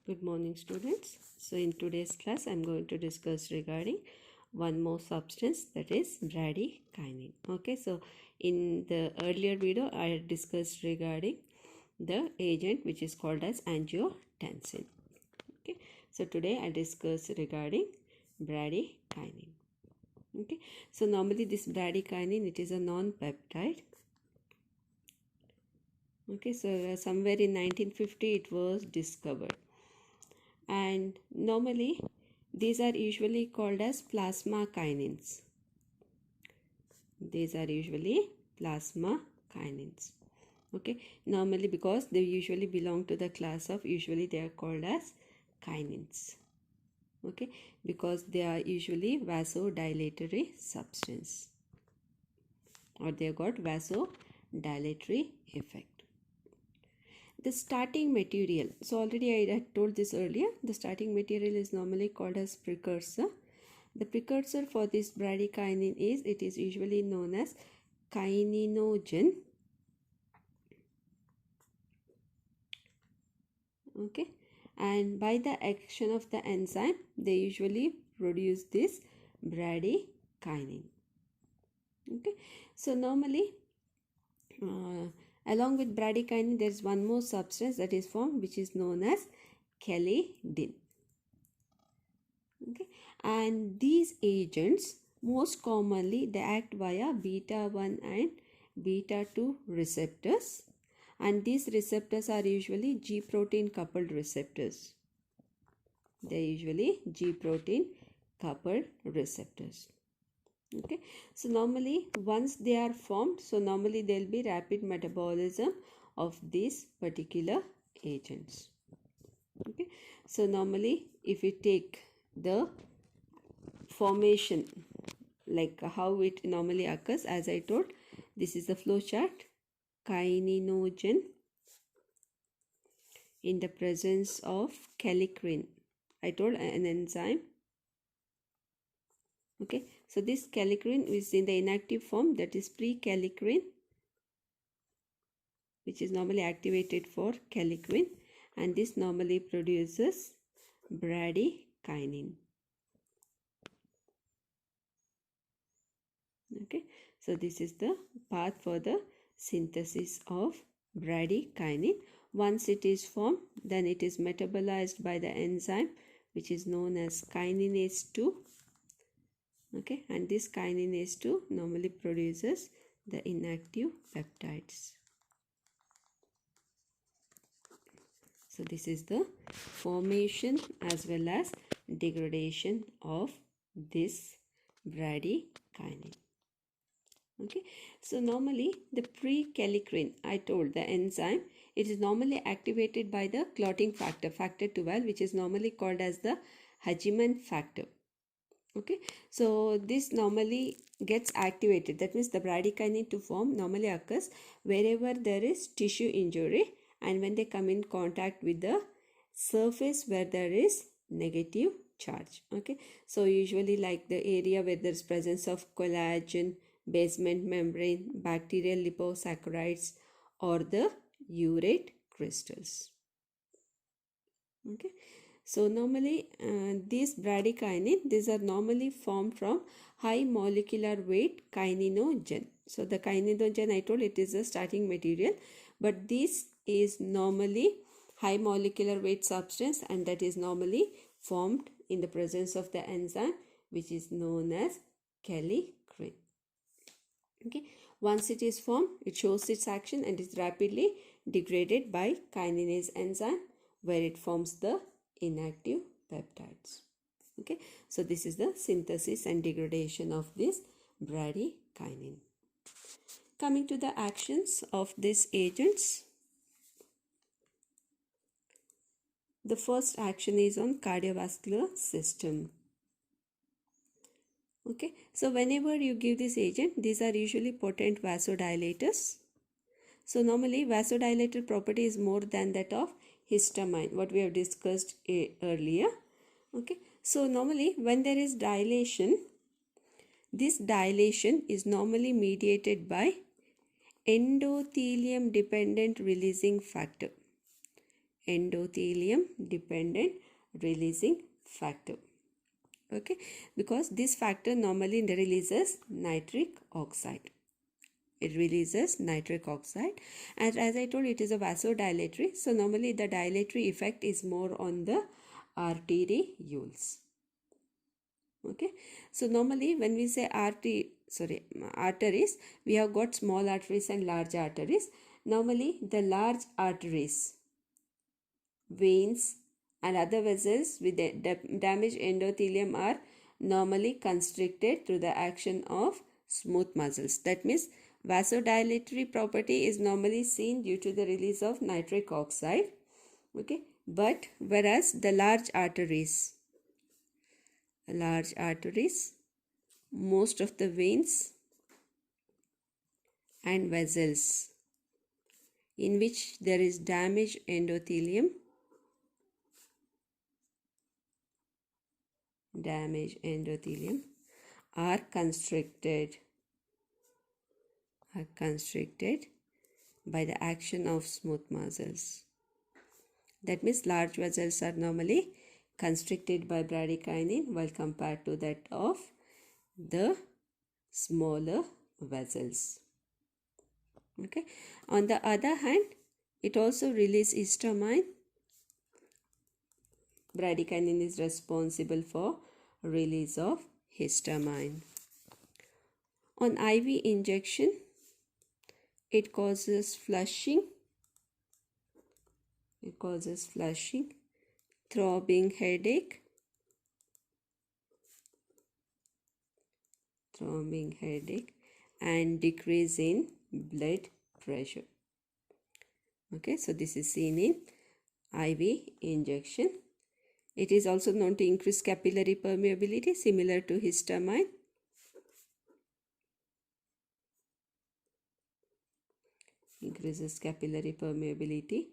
Good morning, students. So in today's class I'm going to discuss regarding one more substance, that is bradykinin. Okay, so in the earlier video I discussed regarding the agent which is called as angiotensin. Okay, so today I discuss regarding bradykinin. Okay, so normally this bradykinin, it is a non-peptide. Okay, so somewhere in 1950 it was discovered, and normally these are usually called as plasma kinins. These are usually plasma kinins. Okay, normally because they usually belong to the class of, usually they are called as kinins. Okay, because they are usually vasodilatory substance, or they got vasodilatory effect. The starting material, so already I had told this earlier, the starting material is normally called as precursor. The precursor for this bradykinin is, it is usually known as kininogen. Okay, and by the action of the enzyme they usually produce this bradykinin. Okay, so normally along with bradykinin there is one more substance that is formed, which is known as kenin. Okay, and these agents most commonly they act via beta 1 and beta 2 receptors, and these receptors are usually G protein coupled receptors. They are usually G protein coupled receptors. Okay, so normally once they are formed, so normally there will be rapid metabolism of these particular agents. Okay, so normally if we take the formation, like how it normally occurs, as I told, this is the flow chart. Kininogen in the presence of kallikrein, I told, an enzyme. Okay, so this kallikrein is in the inactive form, that is pre-kallikrein, which is normally activated for kallikrein, and this normally produces bradykinin. Okay, so this is the path for the synthesis of bradykinin. Once it is formed, then it is metabolized by the enzyme which is known as kininase 2. Okay, and this kininase 2 normally produces the inactive peptides. So this is the formation as well as degradation of this bradykinin. Okay, so normally the pre-kallikrein, I told, the enzyme, it is normally activated by the clotting factor, factor 12, which is normally called as the Hageman factor. Okay, so this normally gets activated, that means the bradykinin to form normally occurs wherever there is tissue injury and when they come in contact with the surface where there is negative charge. Okay, so usually like the area where there is presence of collagen, basement membrane, bacterial liposaccharides, or the urate crystals. Okay, so normally these bradykinin, these are normally formed from high molecular weight kininogen. So the kininogen, I told, it is a starting material, but this is normally high molecular weight substance, and that is normally formed in the presence of the enzyme which is known as kallikrein. Okay, once it is formed, it shows its action and is rapidly degraded by kininase enzyme, where it forms the inactive peptides. Okay, so this is the synthesis and degradation of this bradykinin. Coming to the actions of these agents, the first action is on cardiovascular system. Okay, so whenever you give this agent, these are usually potent vasodilators. So normally vasodilator property is more than that of histamine, what we have discussed earlier. Okay, so normally when there is dilation, this dilation is normally mediated by endothelium dependent releasing factor. endothelium dependent releasing factor. Okay, because this factor normally releases nitric oxide. It releases nitric oxide, and as I told, it is a vasodilatory. So normally the dilatory effect is more on the arterioles. Okay, so normally when we say arteries, we have got small arteries and large arteries. Normally the large arteries, veins and other vessels with damaged endothelium are normally constricted through the action of smooth muscles. That means vasodilatory property is normally seen due to the release of nitric oxide. Okay, but whereas the large arteries, most of the veins and vessels in which there is damaged endothelium are constricted by the action of smooth muscles. That means large vessels are normally constricted by bradykinin while compared to that of the smaller vessels. Okay. On the other hand, it also releases histamine. Bradykinin is responsible for release of histamine. On IV injection, it causes flushing, throbbing headache, and decrease in blood pressure. Okay, so this is seen in IV injection. It is also known to increase capillary permeability, similar to histamine. Increases capillary permeability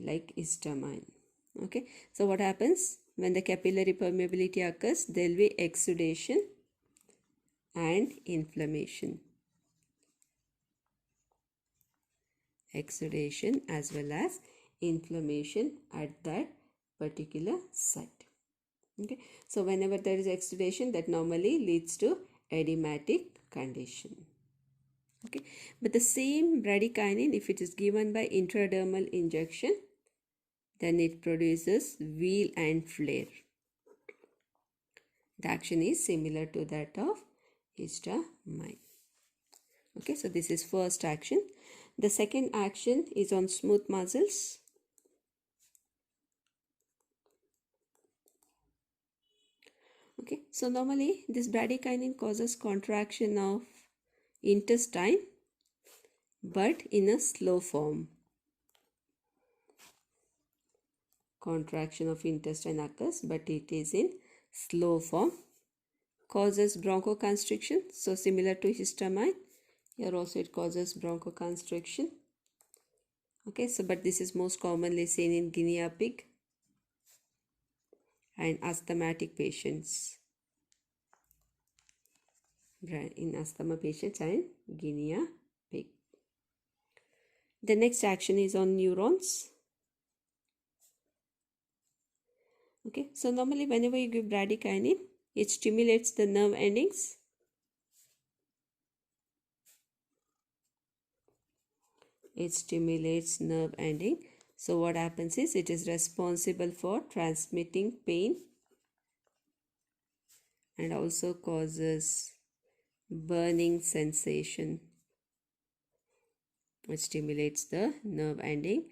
like histamine. Okay, so what happens when the capillary permeability occurs? There will be exudation and inflammation. Exudation as well as inflammation at that particular site. Okay, so whenever there is exudation, that normally leads to edematic condition. Okay, but the same bradykinin, if it is given by intradermal injection, then it produces wheal and flare. The action is similar to that of histamine. Okay, so this is first action. The second action is on smooth muscles. Okay, so normally this bradykinin causes contraction of intestine, but in a slow form. Contraction of intestine occurs, but it is in slow form. Causes bronchoconstriction, so similar to histamine. Here also it causes bronchoconstriction. Okay, so but this is most commonly seen in guinea pig and asthmatic patients. In asthma patients and guinea pig. The next action is on neurons. Okay, so normally whenever you give bradykinin, it stimulates the nerve endings. It stimulates nerve ending. So what happens is it is responsible for transmitting pain and also causes burning sensation. It stimulates the nerve ending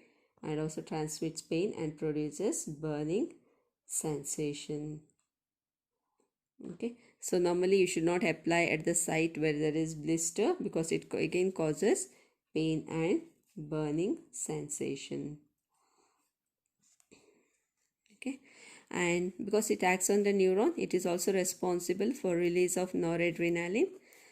and also transmits pain and produces burning sensation. Okay, so normally you should not apply at the site where there is blister, because it again causes pain and burning sensation. Okay, and because it acts on the neuron, it is also responsible for release of noradrenaline.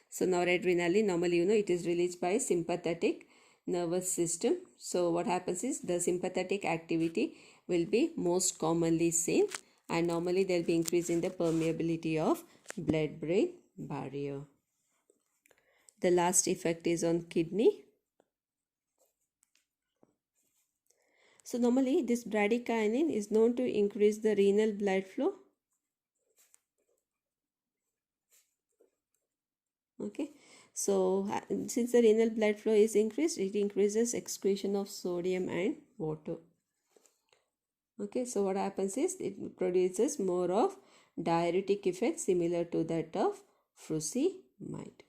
So noradrenaline, normally it is released by sympathetic nervous system. So what happens is the sympathetic activity will be most commonly seen, and normally there will be increase in the permeability of blood-brain barrier. The last effect is on kidney. So normally this bradykinin is known to increase the renal blood flow. Okay, so since the renal blood flow is increased, it increases excretion of sodium and water. Okay, so what happens is it produces more of diuretic effect similar to that of furosemide.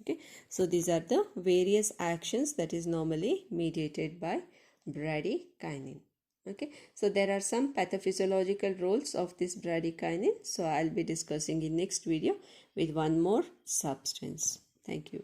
Okay, so these are the various actions that is normally mediated by bradykinin. Okay, so there are some pathophysiological roles of this bradykinin. So I'll be discussing in next video with one more substance. Thank you.